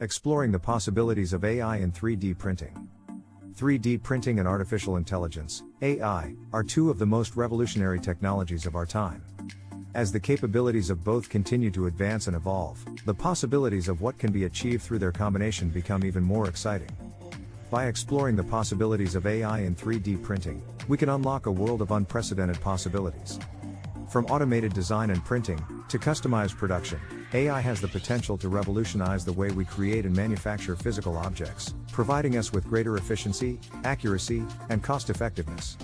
Exploring the possibilities of AI in 3D printing. 3D printing and artificial intelligence, AI, are two of the most revolutionary technologies of our time. As the capabilities of both continue to advance and evolve, the possibilities of what can be achieved through their combination become even more exciting. By exploring the possibilities of AI in 3D printing, we can unlock a world of unprecedented possibilities. From automated design and printing, to customized production, AI has the potential to revolutionize the way we create and manufacture physical objects, providing us with greater efficiency, accuracy, and cost-effectiveness.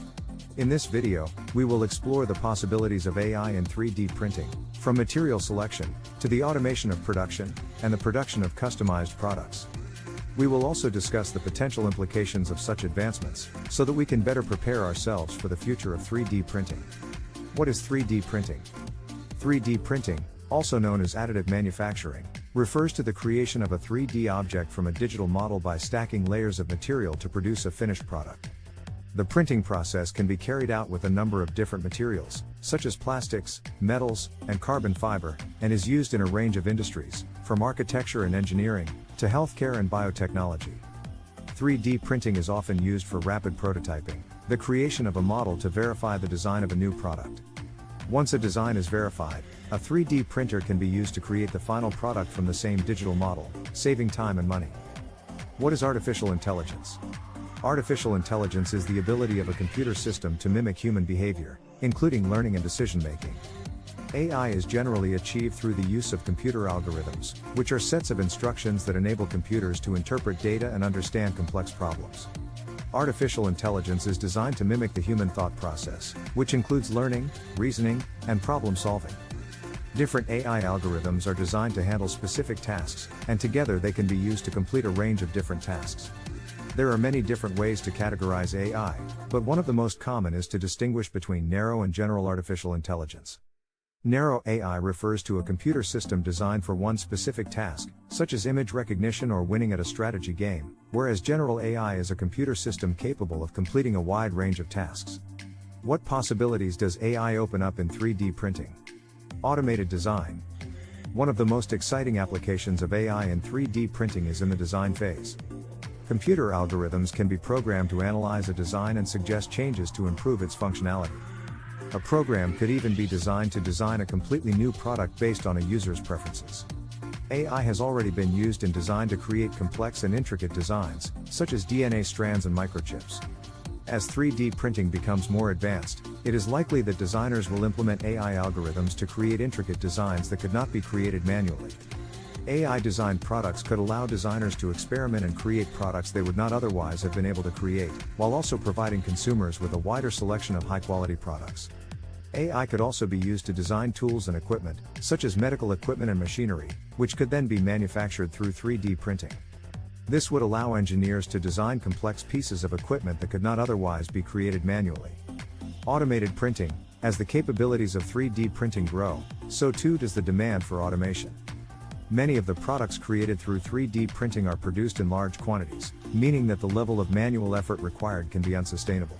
In this video, we will explore the possibilities of AI in 3D printing, from material selection, to the automation of production, and the production of customized products. We will also discuss the potential implications of such advancements, so that we can better prepare ourselves for the future of 3D printing. What is 3D printing? 3D printing, also known as additive manufacturing, refers to the creation of a 3D object from a digital model by stacking layers of material to produce a finished product. The printing process can be carried out with a number of different materials, such as plastics, metals, and carbon fiber, and is used in a range of industries, from architecture and engineering, to healthcare and biotechnology. 3D printing is often used for rapid prototyping, the creation of a model to verify the design of a new product. Once a design is verified, a 3D printer can be used to create the final product from the same digital model, saving time and money. What is artificial intelligence? Artificial intelligence is the ability of a computer system to mimic human behavior, including learning and decision-making. AI is generally achieved through the use of computer algorithms, which are sets of instructions that enable computers to interpret data and understand complex problems. Artificial intelligence is designed to mimic the human thought process, which includes learning, reasoning, and problem solving. Different AI algorithms are designed to handle specific tasks, and together they can be used to complete a range of different tasks. There are many different ways to categorize AI, but one of the most common is to distinguish between narrow and general artificial intelligence. Narrow AI refers to a computer system designed for one specific task, such as image recognition or winning at a strategy game, whereas general AI is a computer system capable of completing a wide range of tasks. What possibilities does AI open up in 3D printing? Automated design. One of the most exciting applications of AI in 3D printing is in the design phase. Computer algorithms can be programmed to analyze a design and suggest changes to improve its functionality. A program could even be designed to design a completely new product based on a user's preferences. AI has already been used in design to create complex and intricate designs, such as DNA strands and microchips. As 3D printing becomes more advanced, it is likely that designers will implement AI algorithms to create intricate designs that could not be created manually. AI-designed products could allow designers to experiment and create products they would not otherwise have been able to create, while also providing consumers with a wider selection of high-quality products. AI could also be used to design tools and equipment, such as medical equipment and machinery, which could then be manufactured through 3D printing. This would allow engineers to design complex pieces of equipment that could not otherwise be created manually. Automated printing. As the capabilities of 3D printing grow, so too does the demand for automation. Many of the products created through 3D printing are produced in large quantities, meaning that the level of manual effort required can be unsustainable.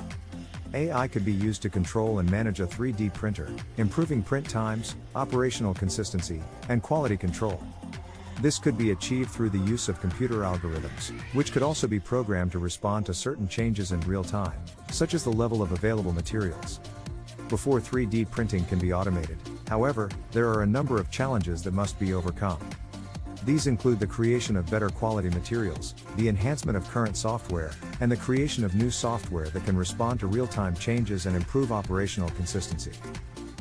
AI could be used to control and manage a 3D printer, improving print times, operational consistency, and quality control. This could be achieved through the use of computer algorithms, which could also be programmed to respond to certain changes in real time, such as the level of available materials. Before 3D printing can be automated, however, there are a number of challenges that must be overcome. These include the creation of better quality materials, the enhancement of current software, and the creation of new software that can respond to real-time changes and improve operational consistency.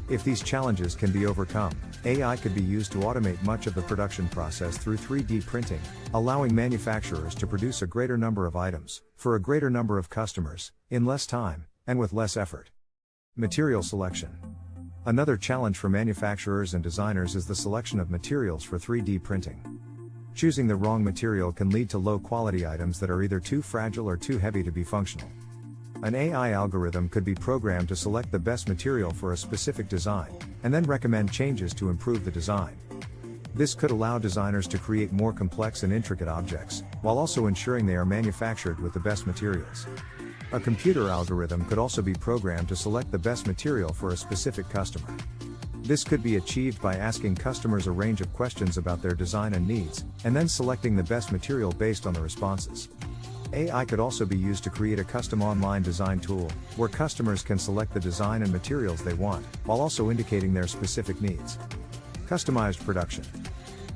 If these challenges can be overcome, AI could be used to automate much of the production process through 3D printing, allowing manufacturers to produce a greater number of items, for a greater number of customers, in less time, and with less effort. Material selection. Another challenge for manufacturers and designers is the selection of materials for 3D printing. Choosing the wrong material can lead to low-quality items that are either too fragile or too heavy to be functional. An AI algorithm could be programmed to select the best material for a specific design, and then recommend changes to improve the design. This could allow designers to create more complex and intricate objects, while also ensuring they are manufactured with the best materials. A computer algorithm could also be programmed to select the best material for a specific customer. This could be achieved by asking customers a range of questions about their design and needs, and then selecting the best material based on the responses. AI could also be used to create a custom online design tool, where customers can select the design and materials they want, while also indicating their specific needs. Customized production.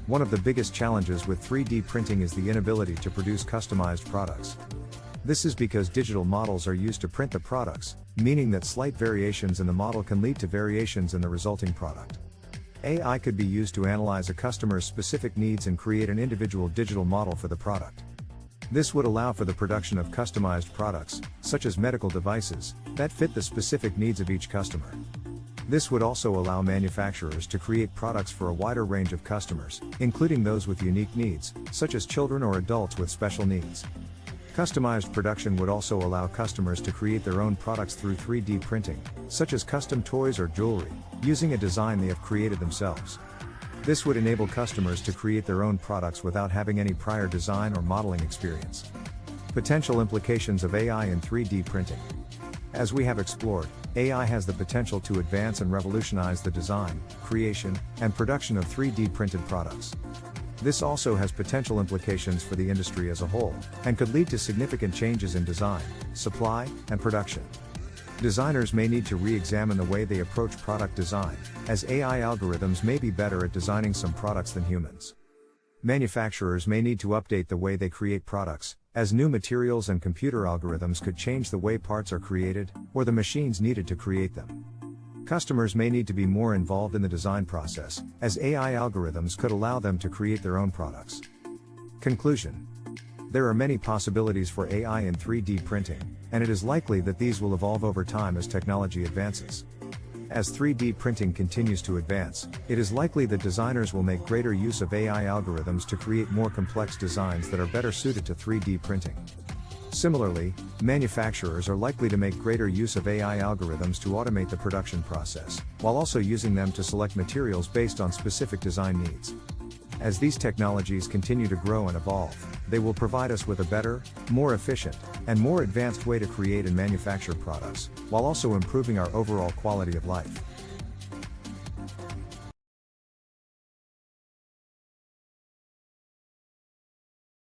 One of the biggest challenges with 3D printing is the inability to produce customized products. This is because digital models are used to print the products, meaning that slight variations in the model can lead to variations in the resulting product. AI could be used to analyze a customer's specific needs and create an individual digital model for the product. This would allow for the production of customized products, such as medical devices, that fit the specific needs of each customer. This would also allow manufacturers to create products for a wider range of customers, including those with unique needs, such as children or adults with special needs. Customized production would also allow customers to create their own products through 3D printing, such as custom toys or jewelry, using a design they have created themselves. This would enable customers to create their own products without having any prior design or modeling experience. Potential implications of AI in 3D printing. As we have explored, AI has the potential to advance and revolutionize the design, creation, and production of 3D printed products. This also has potential implications for the industry as a whole, and could lead to significant changes in design, supply, and production. Designers may need to re-examine the way they approach product design, as AI algorithms may be better at designing some products than humans. Manufacturers may need to update the way they create products, as new materials and computer algorithms could change the way parts are created, or the machines needed to create them. Customers may need to be more involved in the design process, as AI algorithms could allow them to create their own products. Conclusion. There are many possibilities for AI in 3D printing, and it is likely that these will evolve over time as technology advances. As 3D printing continues to advance, it is likely that designers will make greater use of AI algorithms to create more complex designs that are better suited to 3D printing. Similarly, manufacturers are likely to make greater use of AI algorithms to automate the production process, while also using them to select materials based on specific design needs. As these technologies continue to grow and evolve, they will provide us with a better, more efficient, and more advanced way to create and manufacture products, while also improving our overall quality of life.